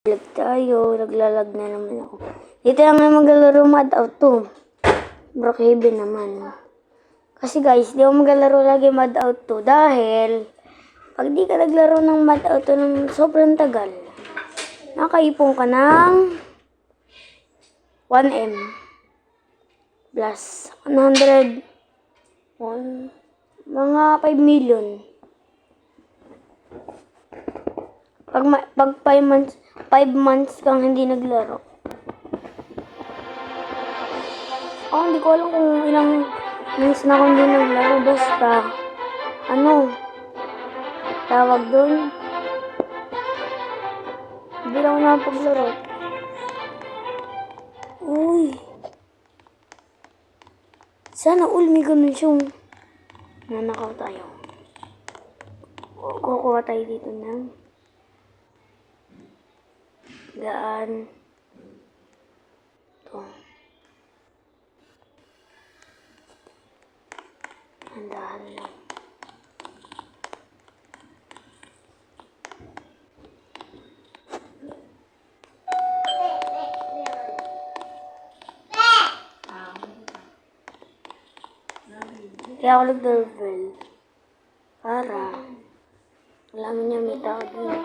Lag tayo, naglalag na naman ako. Dito lang na maglalaro Mad Out to. Brookhaven naman. Kasi guys, di ako maglalaro lagi Mad Out to dahil pag di ka naglaro ng Mad Out to ng sobrang tagal, nakaipon ka ng 1M plus 100 mga 5 million. Pag 5 months kang hindi naglaro. Hindi ko alam kung ilang months na akong hindi naglaro. Basta, tawag doon. Hindi lang ako napaglaro. Uy. Sana all may ganun siyang nanakaw tayo. Kukuha tayo dito ng gaan. Ito. Handahan lang. Kaya ako nag-level para alam niya may tao doon.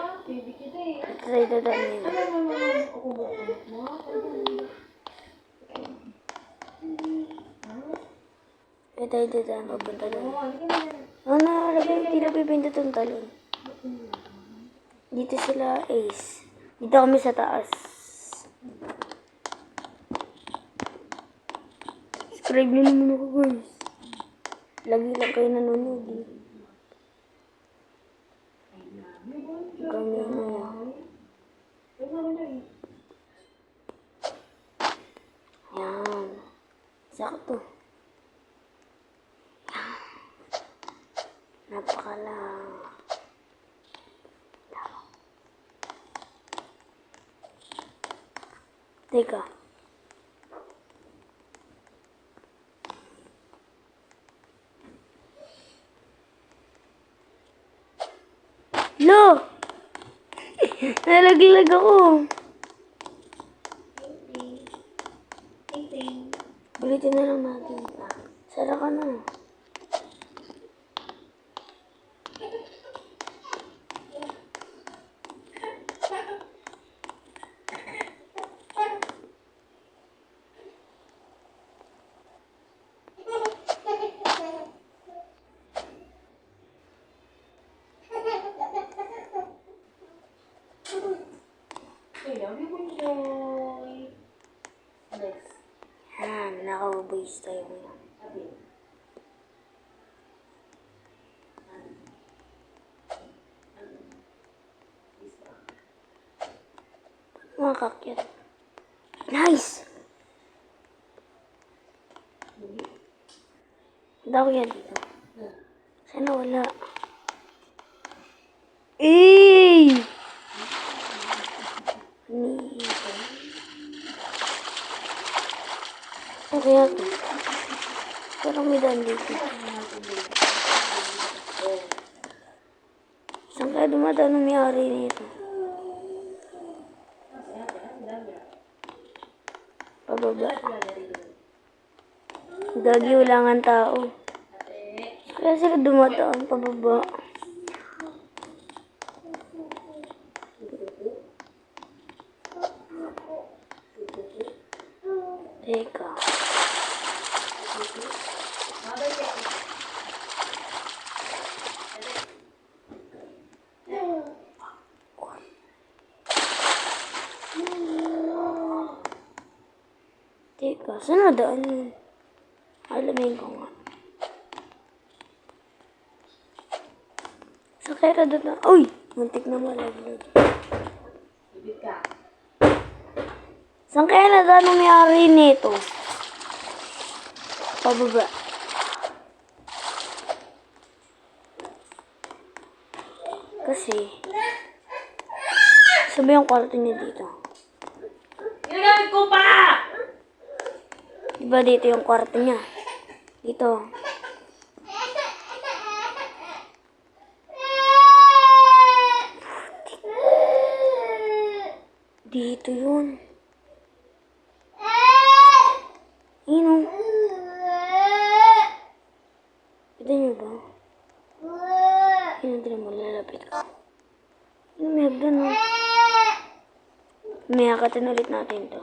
Try na dami yun. Kaya tayo dadaan papunta doon. Hindi na pipindot ang talon. Dito sila Ace. Dito kami sa taas. Subscribe nyo naman ako guys. Lagi lang kayo nanonood eh. Kami yan. Sakto. Napakalang. Teka. Lo! Nalaglag ako. Ulitin na lang natin. Sara ka na. Yan, naka-voice tayo ngayon. Mga kakyat. Nice! Daw yan dito. Sana wala. Eh! Kaya ito. Parang may daan dito. Saan kaya dumadaan ang may-ari nito? Pababa. Gagi, wala nga tao. Kaya sila dumadaan pababa. Teka. Teka, saan na daan yun? Alamin ko nga. Sa kaya doon na. Uy! Muntik na malaglag. Saan kaya na daan ang may-ari nito? Pababa. Kasi, sabi yung kwarto niya dito. Ginagamit ko pa! Diba dito yung kwarto niya? Dito. Dito yun. Yun o. Kita niyo ba? Yun, hindi mo lalapit ko. Yun, may hagdan o. May hakatin ulit natin to.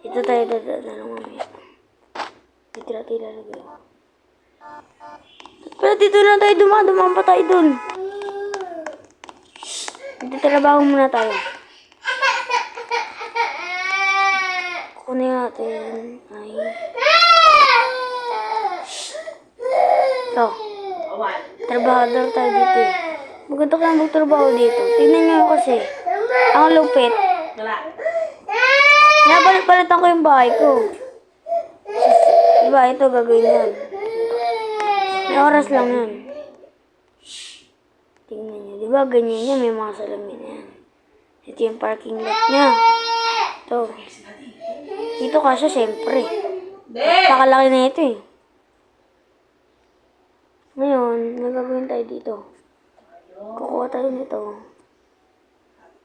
Ito tayo dadaan mamaya. Dito natin ilalagay. Pero dito na tayo dumaan pa tayo dun. Dito trabaho muna tayo. Kunin natin ay... Ito. Trabahador tayo dito eh. Maganda ka lang magtrabaho dito. Tingnan nyo kasi. Ang lupit. Pinapalit-palitan ko yung bahay ko. Diba, ito gagawin yan. May oras lang yan. Tingnan nyo. Diba, ganyan yan. May mga salamin yan. Ito yung parking lot niya. Ito. Dito kasi, siyempre. Nakalaki na ito eh. Ngayon, may gagawin tayo dito. Kukuha tayo nito.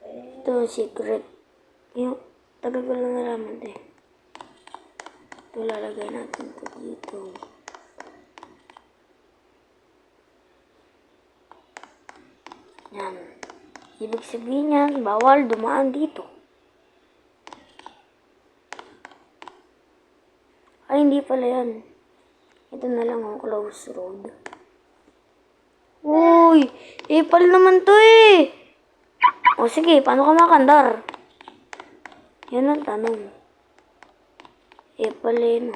Ito, secret. Yung, tagal ko lang nalaman eh. Ito, lalagay natin ito dito. Yan. Ibig sabihin yan, bawal dumaan dito. Ay, hindi pala yan. Ito na lang ang close road. Uy! Ipal naman to eh! O sige, paano ka makandar? Yan ang tanong. Ipal eh, no?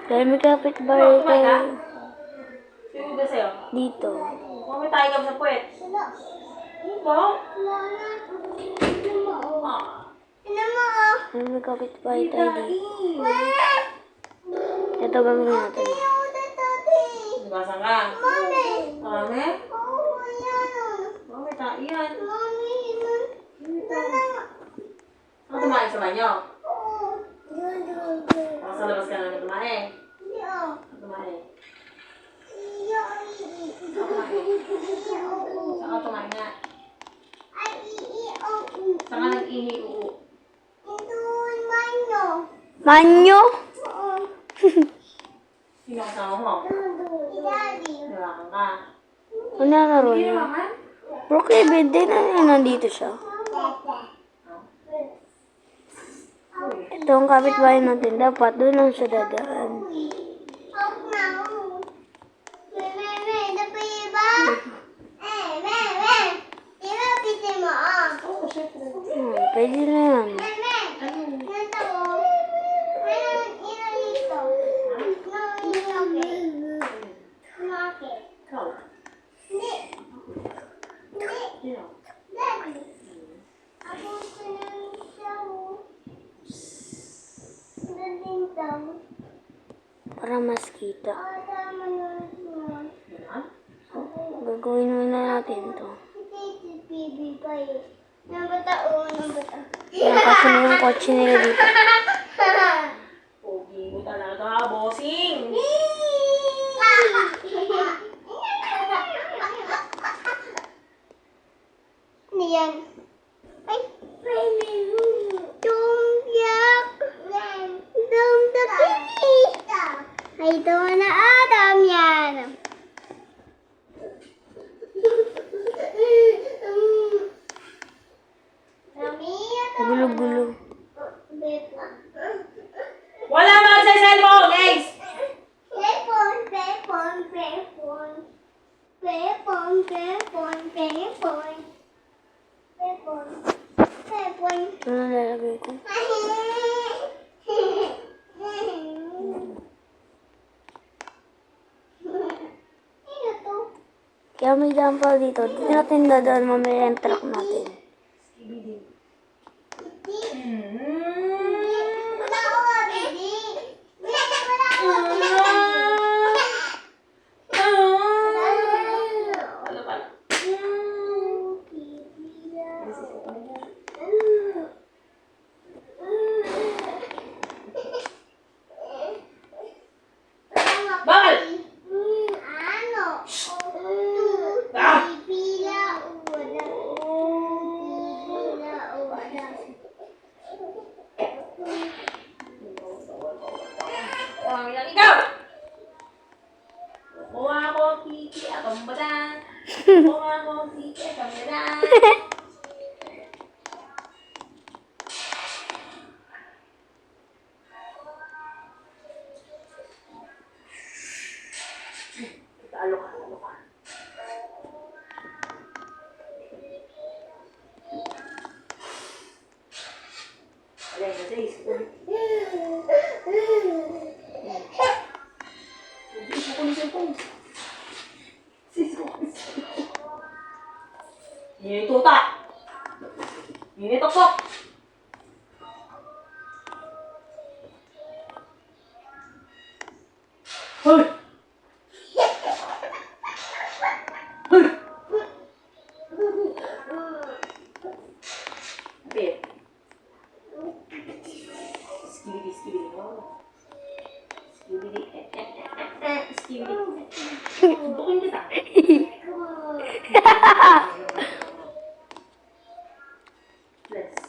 Dahil may kapitbahay tayo Sino ba sa'yo? dito. Mami tayo ka sa puwet. Ano ba? Dahil may kapitbahay tayo dito. Ito gagawin natin. Nabasa ka? Mami? Mami? Mami tayo yan. Ano tumahin sa banyo? Sa labas ka namin tumahin. Ano tumahin? Saan ka tumahin nga? Saan ka nag-ihi-uu? Manyo? Sino kasama mo? Nalakan ka. Ano na laro niya? Brooke Eben din na nandito siya. Ito ang kapitbahay natin. Dapat doon lang siya dadaan. Pwede na yan. Ikaw? Sino? Para mas kita. Yan? Gagawin muna natin to. Yan kasi na yung kotse nila dito. Pogi mo talaga, bossing! Yan. Ay, tumyak. Ay, ito na Adam yan. Gulo-gulo. Wala mga sa cellphone, guys! Ano lalagay ko? Kaya may daan pa dito. Dito natin dadaan mamaya yung truck natin. Ano pala? Alay, nasa school. Ini tuta. Ini tokok. Hei. Hei. Apa ya? Skibidi, skibidi. Skibidi. Skibidi. Suntukin kita. Let's.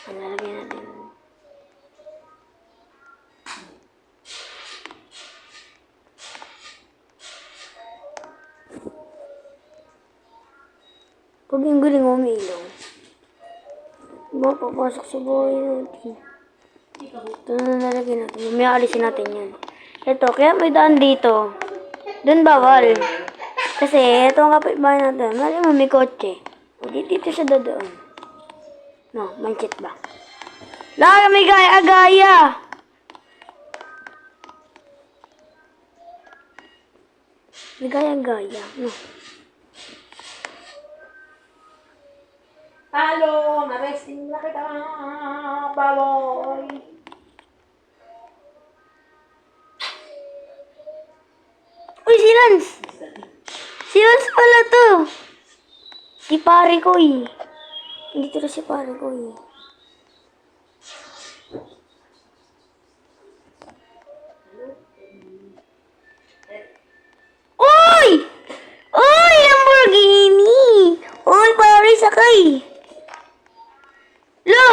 Lalagyan natin. Pag yung galing umiilaw, mapapasok sa buhay natin. Ito na nalagyan natin. Mamaya alisin natin yan. Ito, kaya may daan dito. Doon bawal. Kasi ito ang kapitbahay natin. Mali mo may kotse. O, dito siya doon. No, mindset ba? Lagi may gaya-gaya! May gaya-gaya. No. Halo, na-resting na kita, baboy. Uy, si Lance! Si Lance pala to! Si pare ko eh. Dito na si pare ko eh. Uy! Uy! Lamborghini! Uy, pare, sakay! Lo!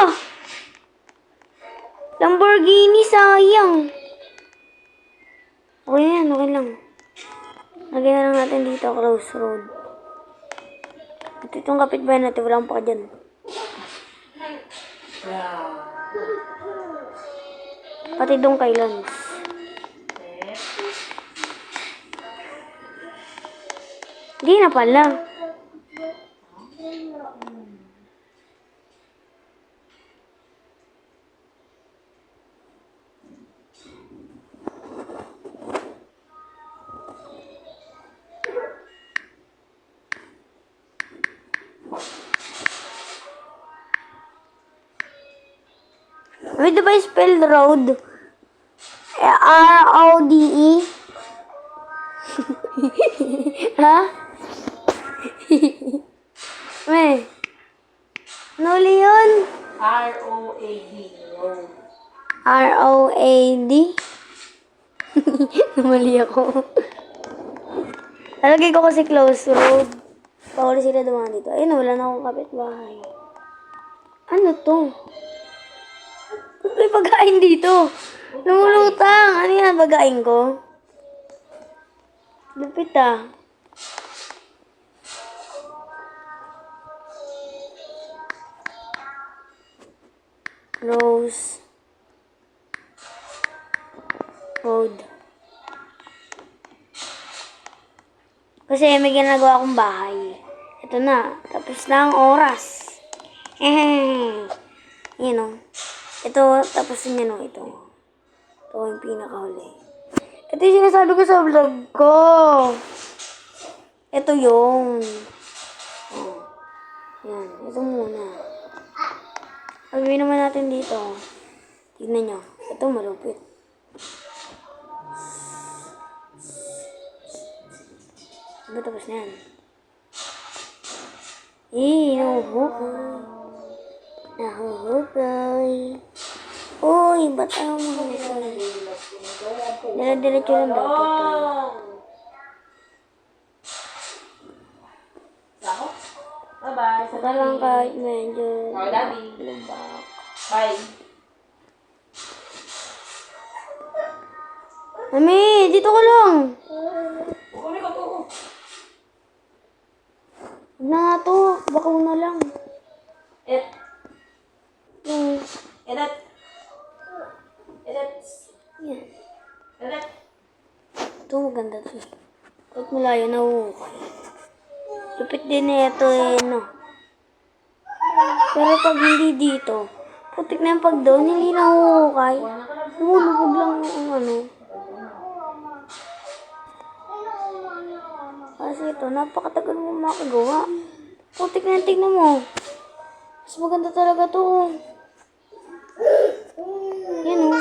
Lamborghini, sayang. Okay na yan, okay lang. Lagyan na lang natin dito, crossroad. At itong kapitbahay natin, walang pa dyan. Pati doon kay Lance. Hindi na pala. Wait, di ba spell road? R-O-D-E? Ha? May. Ano uli yun? R-O-A-D. Road. R-O-A-D? Namali ako. Nalagay ko kasi close road. Pahuli sila dumaan dito. Ayun, wala na akong kapitbahay. Ano to? May pagkain dito. Lumulutang. Ano yan, pagkain ko? Lupit ah. Rose. Road. Kasi may ginagawa akong bahay. Ito na. Tapos na ang oras. Yun o. Ito, tapos yun o. Ito. Ito yung pinakahuli. Ito yung sinasabi ko sa vlog ko. Ito yung. Oh. Yan. Ito muna. Gagawin naman natin dito. Tignan nyo. Ito malupit. Diba tapos na yan? Nahuhukay. Nahuhukay. Uy, ba't ayaw mahukay? Dala-diretso lang dapat tayo. Sako? Bye-bye. Saka lang kahit medyo Okay, Daddy. lubak. Bye. Mami, dito ka lang. Kukunin ko to. Huwag na nga to. Baka na lang. Edit. Yung, Edit. Edit. yan. Edit. Ito maganda to. Kahit malayo nahuhukay. Lupit din na ito eh, no. Pero pag hindi dito, putik na yung pag doon, hindi na huhukay. Lumulubog lang yung ano. Kasi ito, napakatagal mo makagawa. Putik na yung tignan mo. Mas maganda talaga to. Yan o.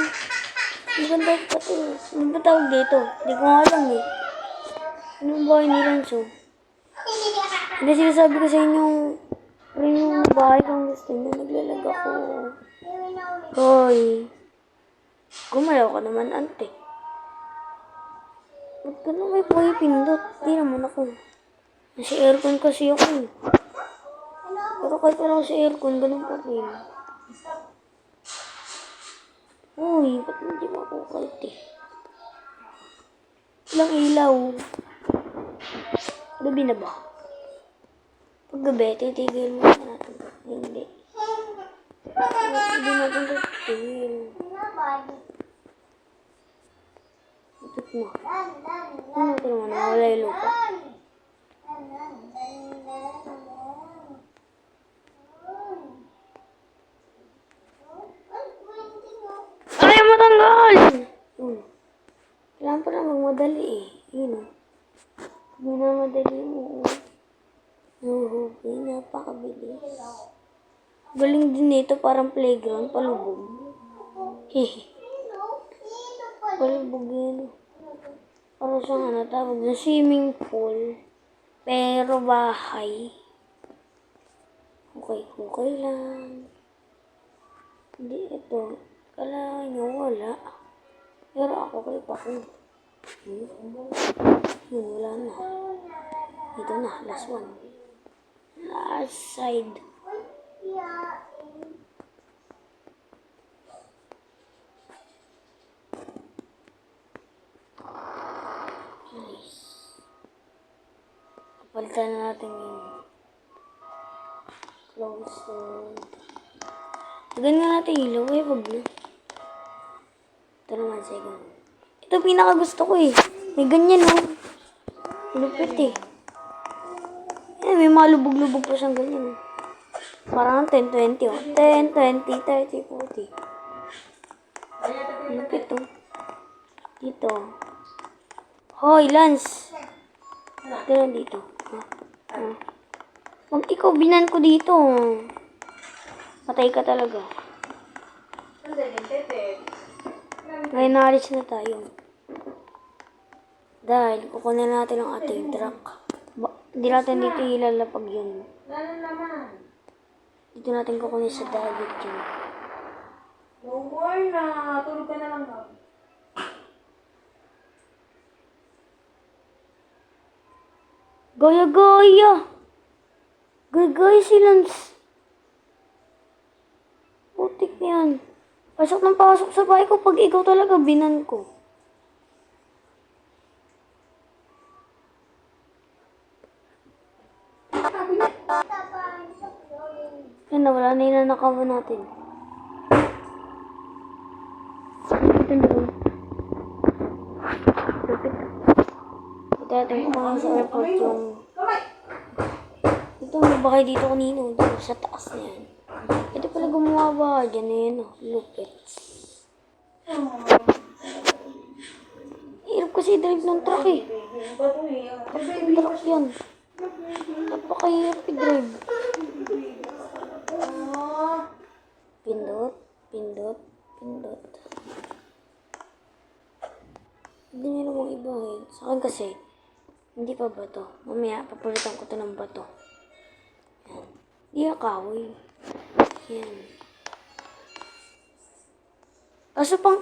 Maganda pa to. Ano ba tawag dito? Hindi ko nga alam eh. Ano ba bahay ni Lanzo? Hindi sinasabi ko sa inyo rin yung bahay kung gusto nyo. Naglalag ako. Hoy. Gumalaw ka naman, ante. Ba't ka na may pahipindot? Di naman ako. Nasa aircon kasi ako eh. Pero kahit wala ako sa aircon, ganun pa rin. Uy, ba't hindi mo ako kahit eh? Ilang ilaw. Gabi na ba? Pag gabi, titigil mo na natin. Hindi. Hindi natin titigil. Itot mo. Ano ito naman? Nawala yung lupa. Ayaw matanggal! Kailangan pa na magmadali eh. Yun o. Minamadali mo. Okay, napakabilis. Galing din nito, parang playground, palubog. Hehe. Palubog yun. Parang siyang ano, tawag na swimming pool. Pero bahay. Okay lang. Hindi ito. Kala nyo wala. Pero ako kay pa ko. Yun, wala na. Ito na, last one. Last side. Nice. Kapalitan na natin yung close. Tagan nga natin ilaw eh, wag na. Ito naman, second. Ito pinaka gusto ko eh. May ganyan oh. Lupit eh. Eh, may mga lubog-lubog pa siyang ganyan. Parang 10-20 oh. 10, 20, 30, 40. Lupit oh. Dito. Hoy, Lance. Ito lang dito. Pag ikaw binan ko dito. Patay ka talaga. Ngayon naalis na tayo. Dahil kukunin natin ang ating truck. Hindi natin dito ilalapag yun. Dito natin kukunin sa dagat yun. No more na. Tulog ka na lang ba? Gaya-gaya! Gaya-gaya si Lance. Putik yan. Pasok ng pasok sa bahay ko pag ikaw talaga binan ko. Yan, nawala na yung nanakawan natin. Ito na rin. Lupit. Ito natin kung sa airport yung... Ito, may bahay dito kanino. Dito sa taas na yan. Ito pala gumawa ba? Diyan na yan. Lupit. Hirap kasi drive ng truck eh. Kapag truck yan. Napakahirap i-drive. Pindot, pindot, pindot. Hindi nyo namang ibahin. Sa akin kasi, hindi pa bato. Mamaya, papalitan ko ito ng bato. Yan. Di akawi. Yan. Kaso pang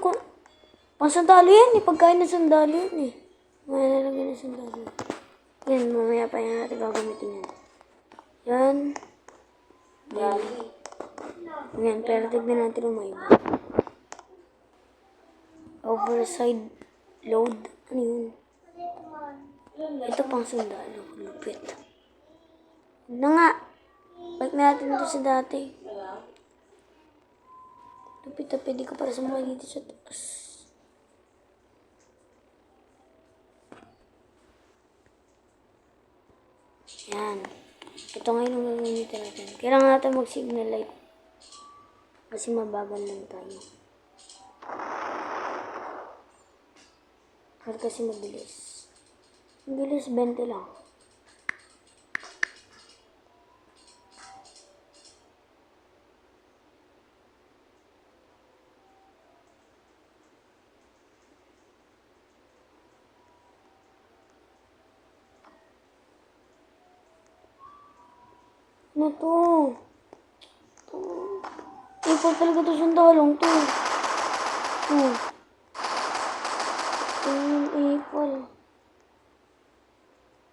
sandalo yan eh. Pagkain ng sandalo yan eh. Mamaya nalagyan ng sandalo. Yan, mamaya pa yan natin gagamitin yan. Yan. Yan. Yan, pero tignan natin yung may iba. Overside load. Ano yun? Ito pang sandalo. Lupit. Na nga. Balik natin ito sa dati. Lupit na pwede ka para sumakay dito sa taas. Yan. Ito ngayon ang gagamitin natin. Kailangan natin mag-signal light Kasi mabagal lang tayo. Kasi mabilis. Mabilis, 20 lang. Ano to? Ipag talaga to sandalong to. Oh. Ito yung ipal.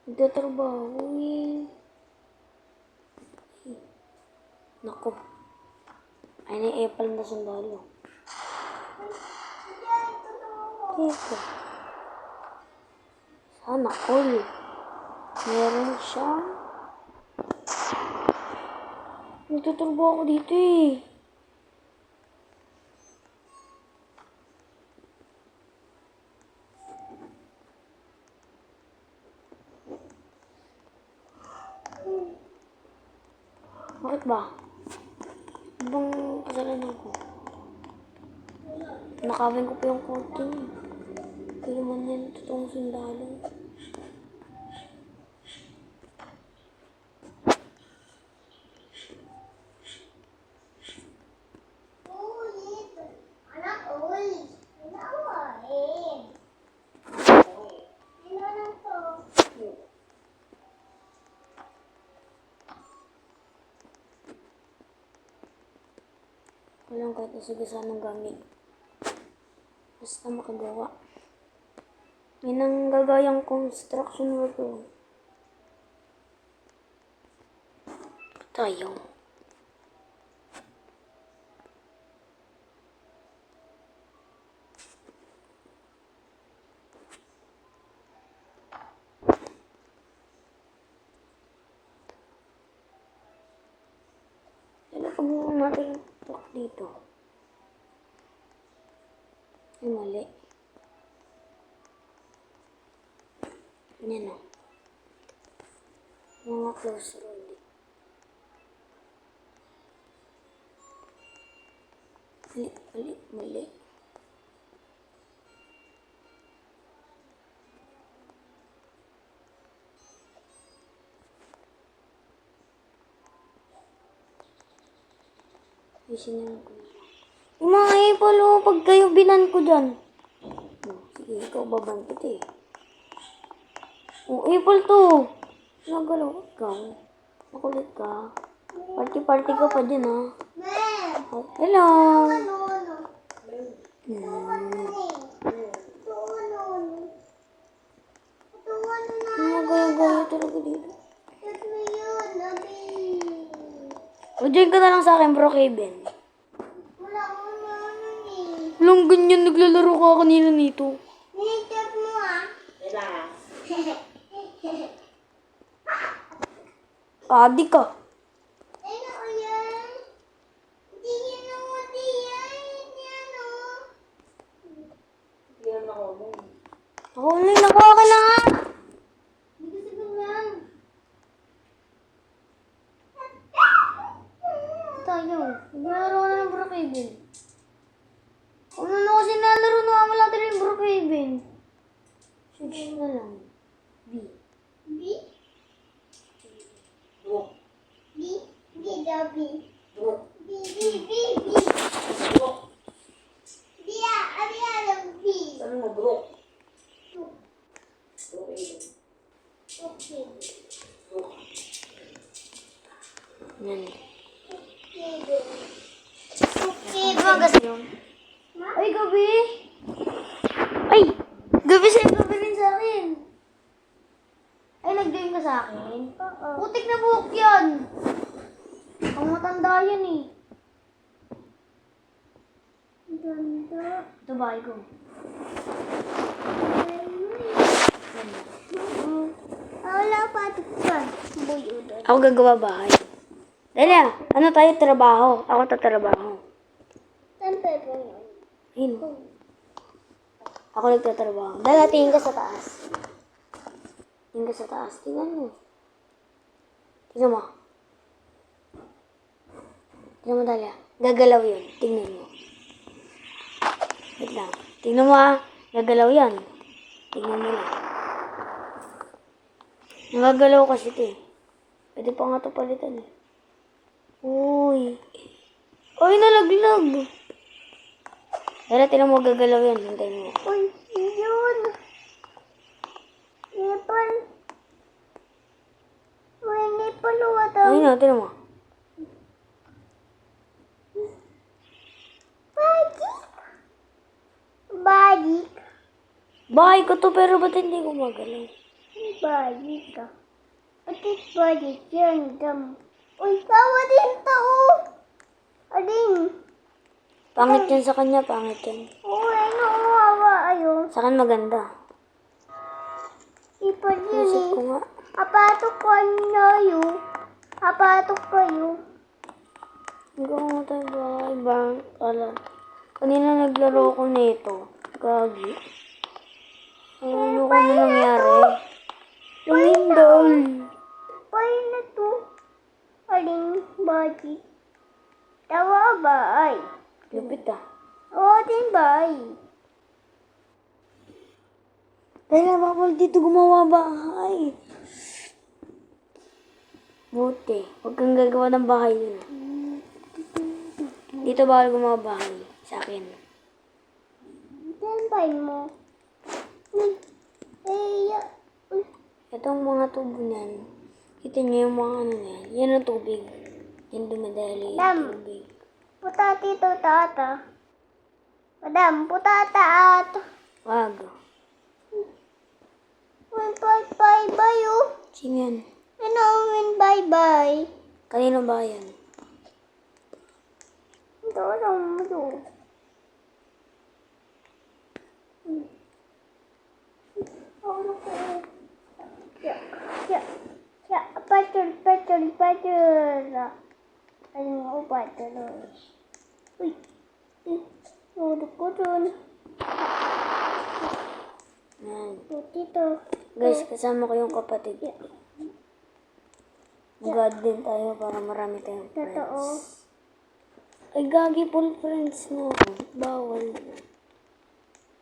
Nagtatrabaho eh. Naku. Ay na ipal na sandalo. Ito. Sana all. Meron siyang nagtatrabaho ako dito eh. Bakit ba? Ibang kasalanan ko. Nakawin ko pa yung konti niya. Kaya naman yan, totoong sundalo. Ulit. Anak, ulit. Inawain. Ano lang to? Walang kahit nasagasaan ng gamit. Basta makagawa. Yan ang gagayang construction worker. Tayo. Pag natin yung truck dito. Ay, mali. Yan o. Mga close road. Mali. Isinalan ko na. Yung mga ipol, oh, pag kayo binan ko dyan. Sige, ikaw babantot eh. Oh, ipol to. Nagalaw ikaw. Makulit ka. Party-party ka pa dyan, ha. Ma'am. Oh, hello. Ano? Mga gaya-gaya talaga dito. Ito yun, Nabi. O, join ka na lang sa akin, bro, Kevin. Wala akong ano eh. Walang ganyan, naglalaro ka kanina nito. Nitap mo ah. Kailangan. Adi ka. Ano o yan? Hindi yan o, hindi yan. Yan o. Hindi naman ako mo. Ako lang, nakuha ka na nga. Hindi kasi ganyan. Tayo, naglalaro ka na ng bro, Kevin. Kung ano kasi nalaro, nawawala talaga yung bro, Kevin. Switch na lang. B. B? Brook. B? B daw B. Brook. B, B, B, B. Brook. B ah, ano yan? B. Ano mo, Brook? Brook, Aiden. Okay. Brook. Yan. Okay. Okay. Umagas yun. Ay, gabi. Ay, gabi sa'yo, gabi rin sa akin. Ay, nag-join ka sa akin? Oo. Putik na buhok yan. Ang matanda yan eh. Ganda. Ito bahay ko. Wala pa ito dyan. Boy, udod. Ako gagawa bahay. Dali, ano tayo trabaho? Ako tatrabaho. Saan pa ito yun? Ayun. Ako nagtatrabaho. Dali, tingin ka sa taas. Tingin ka sa taas. Tingnan mo. Tingnan mo. Tingnan mo dali. Gagalaw yun. Tingnan mo. Wait lang. Tingnan mo ah. Gagalaw yan. Tingnan mo lang. Nagagalaw kasi ito eh. Pwede pa nga ito palitan eh. Uy. Uy, nalaglag. Pero tingnan mo gagalaw yan. Hintayin mo. Uy, yun. Nipal. Uy, nipal wata. Ayun na, tingnan mo. Balik. Balik. Bahay ko to pero ba't hindi gumagalaw? Balik ka. Atit balik yan, dam. Uy, tawa din tao. Ading. Pangit yan sa kanya, pangit yan. Uy, ano umawa ayo. Sa akin maganda. Ipad yun Isip eh. ko nga. Apatok ko na yun. Apatok kayo. Hanggang mo tayo bahay ba? Kanina naglaro ko nito. Gagi. Ano ko na nangyari? Lumindol. Pay na to. Aling balik. Tawa ba ay? Lupit ah. Oo, din ba ay? Kaya bawal dito gumawa bahay. Buti. Huwag kang gagawa ng bahay yun. Dito bawal gumawa bahay. Sa akin. Tampay mo. Uy. Uy. Itong mga tubo niyan. Kita niyo yung mga ano niyan. Yan ang tubig. Yan dumadali yung Dam. tubig. Puta tito tata. Madam, puta ata. Wag. Bye bye you. Sino yan? Ano bye bye. Kanino ba yan? Ito lang mo to. Ya, patul. Ayun mo, patul. Uy. Udah ko dun. Yan. Dito. Guys, kasama ko yung kapatid. Mag-add din tayo para marami tayong Totoo. friends. Ay, gagi full friends na ako. Bawal.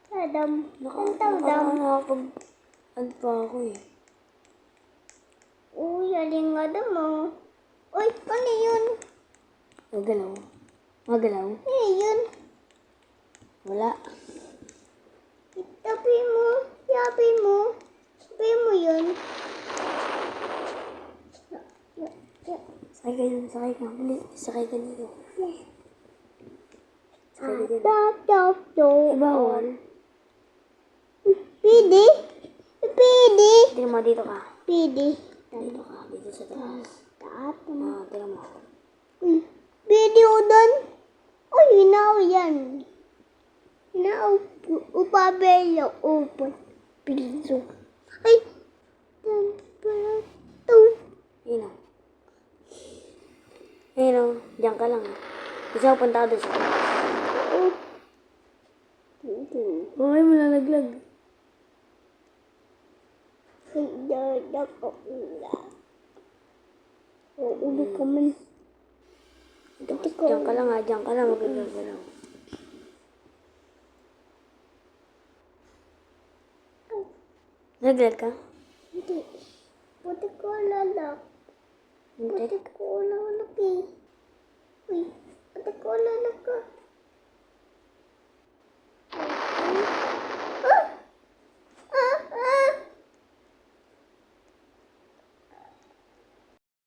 Adam. Ang dam. Nakapag-add pa ako eh. Uy, aling adam mo. Uy, ano yun? Magalaw. Magalaw? Eh, yun. Wala. Itabi mo. Yabi mo. Sabi mo yun. Sakay ka dyan. Sakay ka. Dali. Sakay ka dito. Sakay ka dyan. Tap. Ay, bawal. Pidi. Tira mo, dito ka. Pidi. Dito ka. Dito sa taas. Tap. Tira mo. Uy, pidi o doon. Uy, hinaw yan. Hinaw. Upabelo. Upo. Piso. Ay. Temperato. Yun o. Ayun o. Diyan ka lang. Isa ako punta ka doon sa taas. Ay, malalaglag. Ay, dadak ko ula. Ulo ka man. Diyan ka lang ha. Diyan ka lang. Magagalaw. Naglag ka? Hindi. Puti ko lalak. Hindi. Puti ko lalak eh. Uy, puti ko lalak ka.